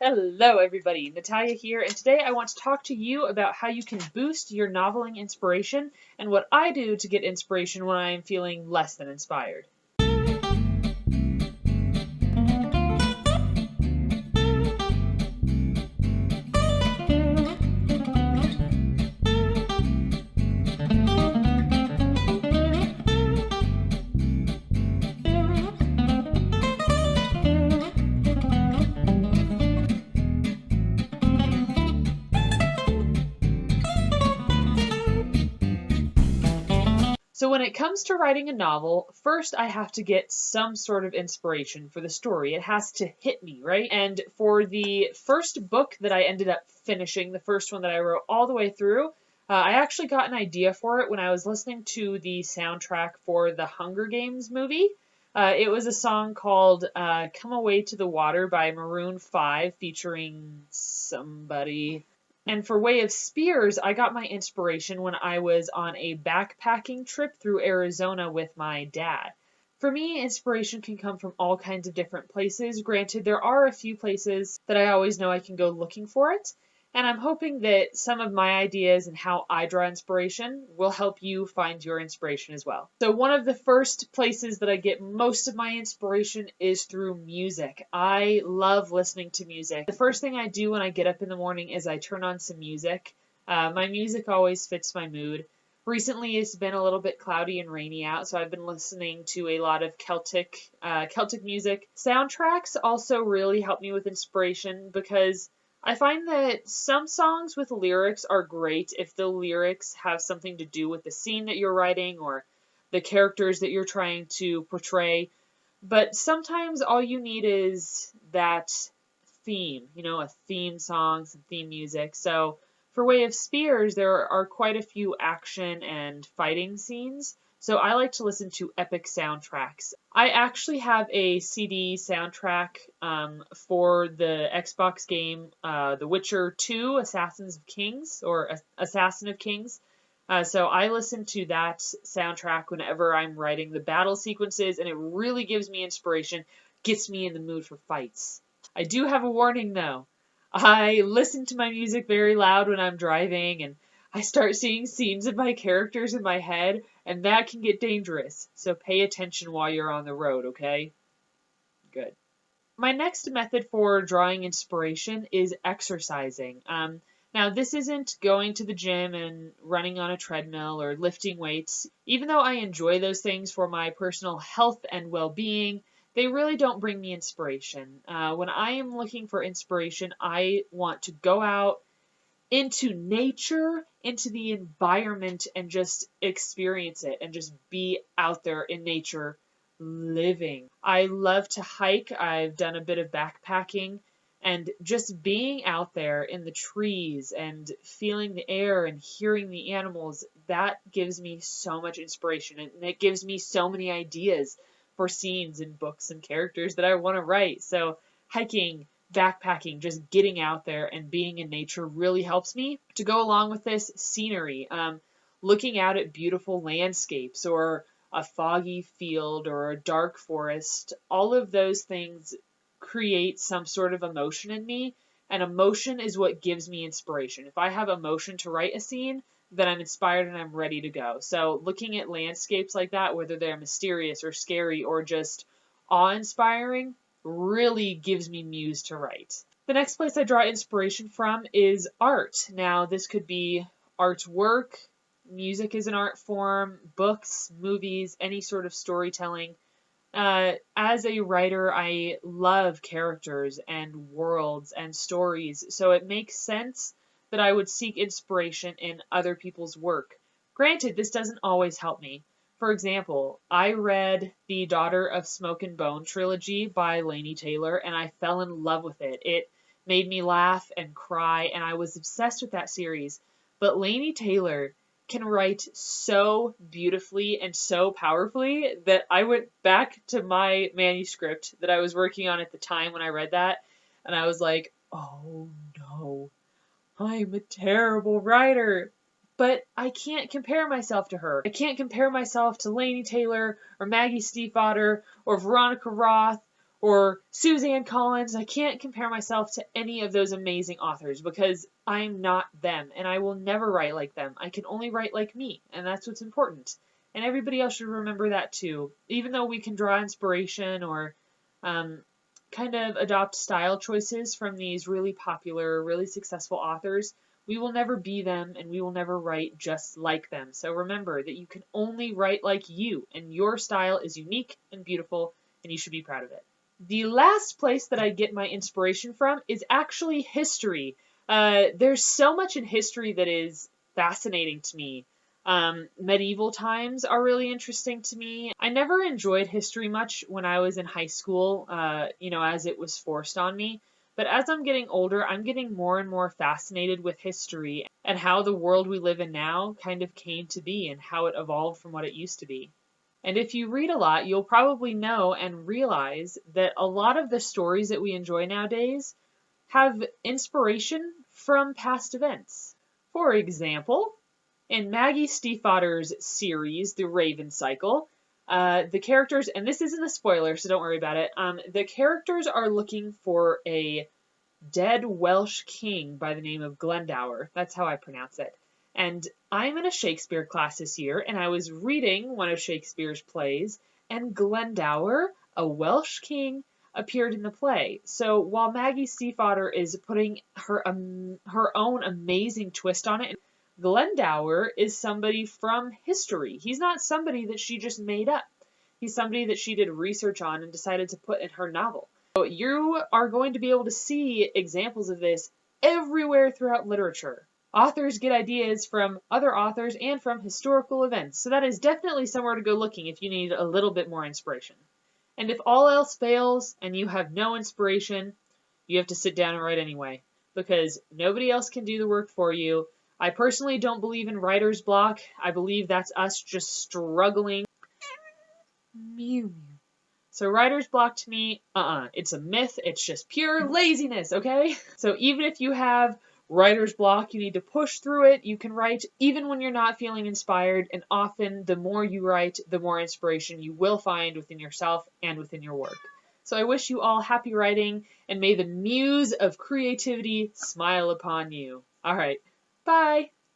Hello everybody, Natalia here, and today I want to talk to you about how you can boost your noveling inspiration and what I do to get inspiration when I am feeling less than inspired. So when it comes to writing a novel, first I have to get some sort of inspiration for the story. It has to hit me, right? And for the first book that I ended up finishing, the first one that I wrote all the way through, I actually got an idea for it when I was listening to the soundtrack for the Hunger Games movie. It was a song called Come Away to the Water by Maroon 5 featuring somebody. And for Way of Spears, I got my inspiration when I was on a backpacking trip through Arizona with my dad. For me, inspiration can come from all kinds of different places. Granted, there are a few places that I always know I can go looking for it, and I'm hoping that some of my ideas and how I draw inspiration will help you find your inspiration as well. So one of the first places that I get most of my inspiration is through music. I love listening to music. The first thing I do when I get up in the morning is I turn on some music. My music always fits my mood. Recently, it's been a little bit cloudy and rainy out, so I've been listening to a lot of Celtic music. Soundtracks also really help me with inspiration because I find that some songs with lyrics are great if the lyrics have something to do with the scene that you're writing or the characters that you're trying to portray. But sometimes all you need is that theme, a theme song, some theme music. So for Way of Spears, there are quite a few action and fighting scenes. So I like to listen to epic soundtracks. I actually have a CD soundtrack for the Xbox game The Witcher 2, Assassins of Kings, or Assassin of Kings. So I listen to that soundtrack whenever I'm writing the battle sequences, and it really gives me inspiration, gets me in the mood for fights. I do have a warning though. I listen to my music very loud when I'm driving, and I start seeing scenes of my characters in my head, and that can get dangerous. So pay attention while you're on the road, okay? Good. My next method for drawing inspiration is exercising. Now, this isn't going to the gym and running on a treadmill or lifting weights. Even though I enjoy those things for my personal health and well-being, they really don't bring me inspiration. When I am looking for inspiration, I want to go out into nature, into the environment, and just experience it and just be out there in nature living. I love to hike. I've done a bit of backpacking, and just being out there in the trees and feeling the air and hearing the animals, that gives me so much inspiration, and it gives me so many ideas for scenes and books and characters that I want to write. So hiking, backpacking, just getting out there and being in nature really helps me. To go along with this, scenery, looking out at beautiful landscapes or a foggy field or a dark forest, all of those things create some sort of emotion in me, and emotion is what gives me inspiration. If I have emotion to write a scene, then I'm inspired and I'm ready to go. So looking at landscapes like that, whether they're mysterious or scary or just awe-inspiring, really gives me muse to write. The next place I draw inspiration from is art. Now, this could be artwork, music is an art form, books, movies, any sort of storytelling. As a writer, I love characters and worlds and stories, so it makes sense that I would seek inspiration in other people's work. Granted, this doesn't always help me. For example, I read the Daughter of Smoke and Bone trilogy by Laini Taylor, and I fell in love with it. It made me laugh and cry, and I was obsessed with that series. But Laini Taylor can write so beautifully and so powerfully that I went back to my manuscript that I was working on at the time when I read that, and I was like, oh no, I'm a terrible writer. But I can't compare myself to her. I can't compare myself to Laini Taylor or Maggie Stiefvater or Veronica Roth or Suzanne Collins. I can't compare myself to any of those amazing authors because I'm not them and I will never write like them. I can only write like me, and that's what's important. And everybody else should remember that too. Even though we can draw inspiration or kind of adopt style choices from these really popular, really successful authors, we will never be them and we will never write just like them. So remember that you can only write like you, and your style is unique and beautiful, and you should be proud of it. The last place that I get my inspiration from is actually history. There's so much in history that is fascinating to me. Medieval times are really interesting to me. I never enjoyed history much when I was in high school, as it was forced on me. But as I'm getting older, I'm getting more and more fascinated with history and how the world we live in now kind of came to be and how it evolved from what it used to be. And if you read a lot, you'll probably know and realize that a lot of the stories that we enjoy nowadays have inspiration from past events. For example, in Maggie Stiefvater's series, The Raven Cycle, the characters, and this isn't a spoiler, so don't worry about it, the characters are looking for a dead Welsh king by the name of Glendower. That's how I pronounce it. And I'm in a Shakespeare class this year, and I was reading one of Shakespeare's plays, and Glendower, a Welsh king, appeared in the play. So while Maggie Stiefvater is putting her own amazing twist on it, Glendower is somebody from history. He's not somebody that she just made up. He's somebody that she did research on and decided to put in her novel. So you are going to be able to see examples of this everywhere throughout literature. Authors get ideas from other authors and from historical events, so that is definitely somewhere to go looking if you need a little bit more inspiration. And if all else fails and you have no inspiration, you have to sit down and write anyway, because nobody else can do the work for you. I personally don't believe in writer's block. I believe that's us just struggling. Mew. So writer's block to me, it's a myth. It's just pure laziness, okay? So even if you have writer's block, you need to push through it. You can write even when you're not feeling inspired, and often the more you write, the more inspiration you will find within yourself and within your work. So I wish you all happy writing, and may the muse of creativity smile upon you. All right, bye.